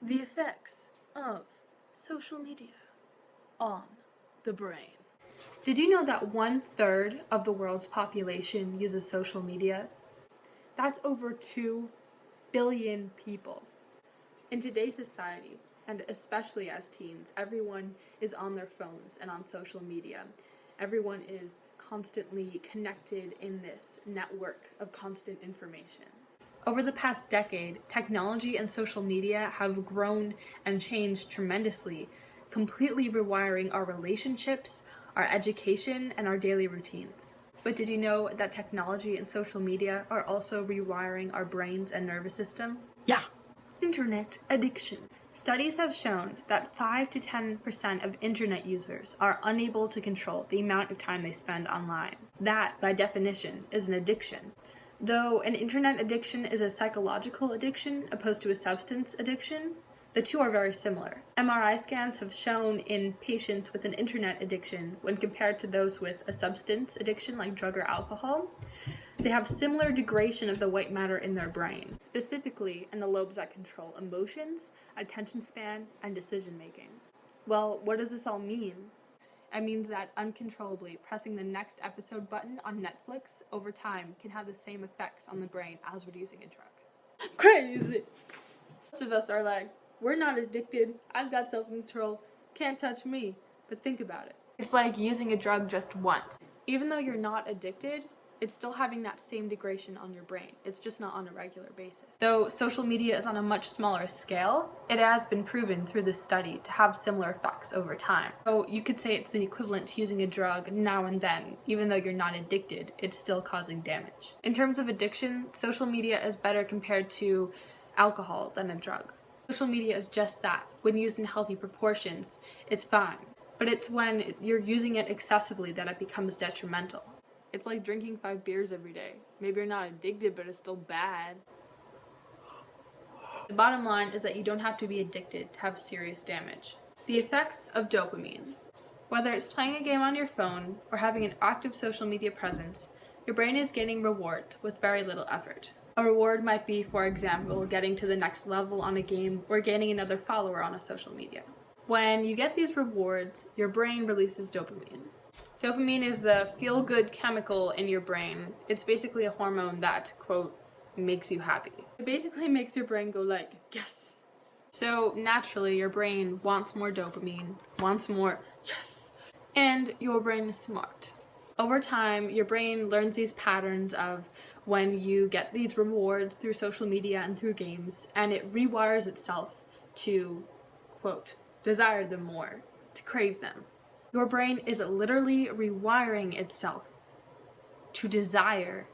The effects of social media on the brain. Did you know that 1/3 of the world's population uses social media? That's over 2 billion people. In today's society, and especially as teens, everyone is on their phones and on social media. Everyone is constantly connected in this network of constant information. Over the past decade, technology and social media have grown and changed tremendously, completely rewiring our relationships, our education, and our daily routines. But did you know that technology and social media are also rewiring our brains and nervous system? Yeah. Internet addiction. Studies have shown that 5 to 10% of internet users are unable to control the amount of time they spend online. That, by definition, is an addiction. Though an internet addiction is a psychological addiction opposed to a substance addiction, the two are very similar. MRI scans have shown in patients with an internet addiction, when compared to those with a substance addiction like drug or alcohol, they have similar degradation of the white matter in their brain, specifically in the lobes that control emotions, attention span, and decision making. Well, what does this all mean? It means that uncontrollably pressing the next episode button on Netflix over time can have the same effects on the brain as would using a drug. Crazy! Most of us are like, we're not addicted, I've got self-control, can't touch me. But think about it. It's like using a drug just once. Even though you're not addicted, it's still having that same degradation on your brain. It's just not on a regular basis. Though social media is on a much smaller scale, it has been proven through this study to have similar effects over time. So you could say it's the equivalent to using a drug now and then. Even though you're not addicted, it's still causing damage. In terms of addiction, social media is better compared to alcohol than a drug. Social media is just that. When used in healthy proportions, it's fine. But it's when you're using it excessively that it becomes detrimental. It's like drinking 5 beers every day. Maybe you're not addicted, but it's still bad. The bottom line is that you don't have to be addicted to have serious damage. The effects of dopamine. Whether it's playing a game on your phone or having an active social media presence, your brain is getting rewards with very little effort. A reward might be, for example, getting to the next level on a game or gaining another follower on a social media. When you get these rewards, your brain releases dopamine. Dopamine is the feel-good chemical in your brain. It's basically a hormone that, quote, makes you happy. It basically makes your brain go like, yes! So naturally, your brain wants more dopamine, wants more, yes! And your brain is smart. Over time, your brain learns these patterns of when you get these rewards through social media and through games, and it rewires itself to, quote, desire them more, to crave them. Your brain is literally rewiring itself to desire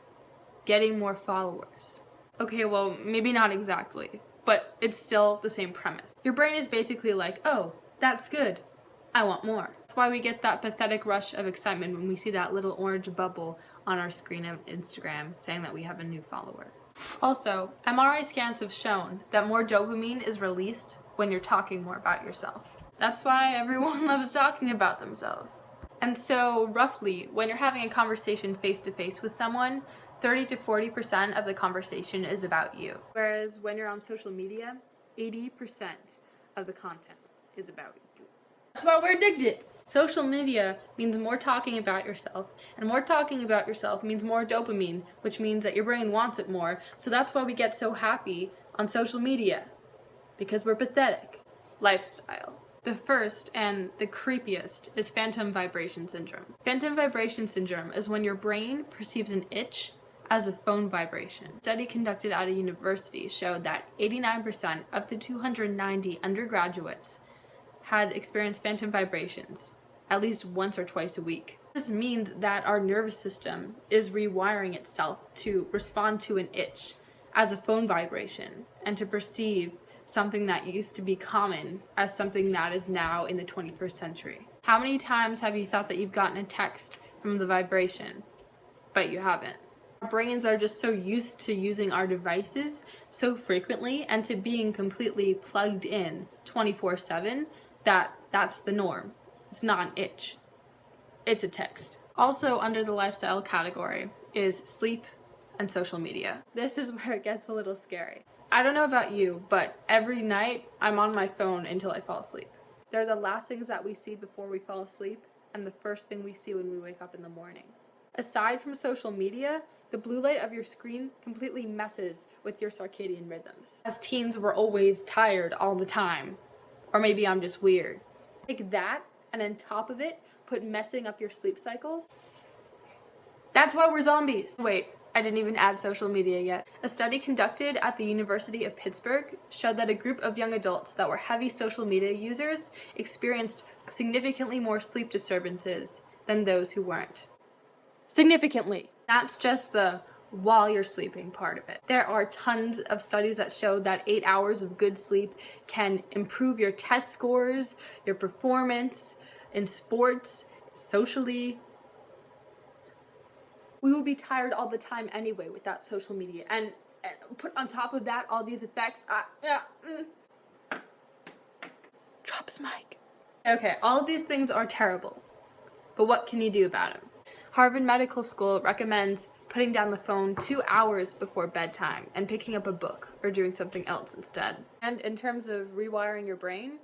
getting more followers. Okay, well, maybe not exactly, but it's still the same premise. Your brain is basically like, oh, that's good, I want more. That's why we get that pathetic rush of excitement when we see that little orange bubble on our screen of Instagram saying that we have a new follower. Also, MRI scans have shown that more dopamine is released when you're talking more about yourself. That's why everyone loves talking about themselves. And so, roughly, when you're having a conversation face-to-face with someone, 30 to 40% of the conversation is about you. Whereas when you're on social media, 80% of the content is about you. That's why we're addicted. Social media means more talking about yourself, and more talking about yourself means more dopamine, which means that your brain wants it more. So that's why we get so happy on social media, because we're pathetic. Lifestyle. The first and the creepiest is phantom vibration syndrome. Phantom vibration syndrome is when your brain perceives an itch as a phone vibration. A study conducted at a university showed that 89% of the 290 undergraduates had experienced phantom vibrations at least once or twice a week. This means that our nervous system is rewiring itself to respond to an itch as a phone vibration and to perceive something that used to be common as something that is now in the 21st century. How many times have you thought that you've gotten a text from the vibration, but you haven't? Our brains are just so used to using our devices so frequently and to being completely plugged in 24/7 that that's the norm. It's not an itch. It's a text. Also under the lifestyle category is sleep and social media. This is where it gets a little scary. I don't know about you, but every night I'm on my phone until I fall asleep. They're the last things that we see before we fall asleep and the first thing we see when we wake up in the morning. Aside from social media, the blue light of your screen completely messes with your circadian rhythms. As teens, we're always tired all the time. Or maybe I'm just weird. Take that, and on top of it, put messing up your sleep cycles. That's why we're zombies. Wait, I didn't even add social media yet. A study conducted at the University of Pittsburgh showed that a group of young adults that were heavy social media users experienced significantly more sleep disturbances than those who weren't. Significantly. That's just the while you're sleeping part of it. There are tons of studies that show that 8 hours of good sleep can improve your test scores, your performance in sports, socially. We will be tired all the time anyway without social media. And put on top of that all these effects. Drops mic. Okay, all of these things are terrible. But what can you do about them? Harvard Medical School recommends putting down the phone 2 hours before bedtime and picking up a book or doing something else instead. And in terms of rewiring your brain,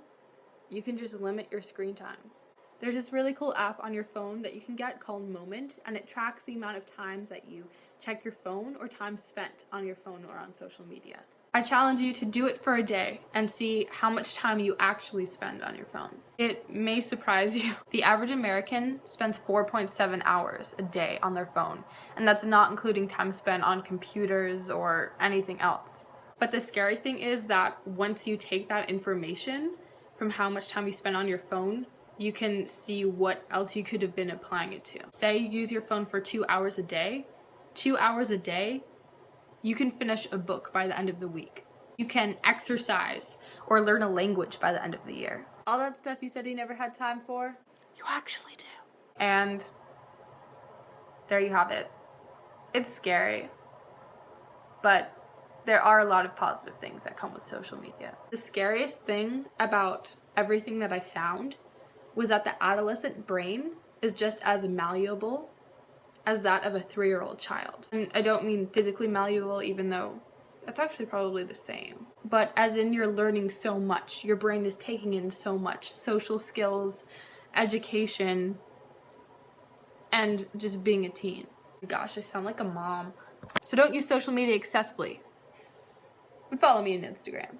you can just limit your screen time. There's this really cool app on your phone that you can get called Moment, and it tracks the amount of times that you check your phone or time spent on your phone or on social media. I challenge you to do it for a day and see how much time you actually spend on your phone. It may surprise you. The average American spends 4.7 hours a day on their phone, and that's not including time spent on computers or anything else. But the scary thing is that once you take that information from how much time you spend on your phone, you can see what else you could have been applying it to. Say you use your phone for 2 hours a day. 2 hours a day, you can finish a book by the end of the week. You can exercise or learn a language by the end of the year. All that stuff you said you never had time for, you actually do. And there you have it. It's scary, but there are a lot of positive things that come with social media. The scariest thing about everything that I found was that the adolescent brain is just as malleable as that of a 3-year-old child. And I don't mean physically malleable, even though that's actually probably the same. But as in you're learning so much, your brain is taking in so much social skills, education, and just being a teen. Gosh, I sound like a mom. So don't use social media excessively. But follow me on Instagram.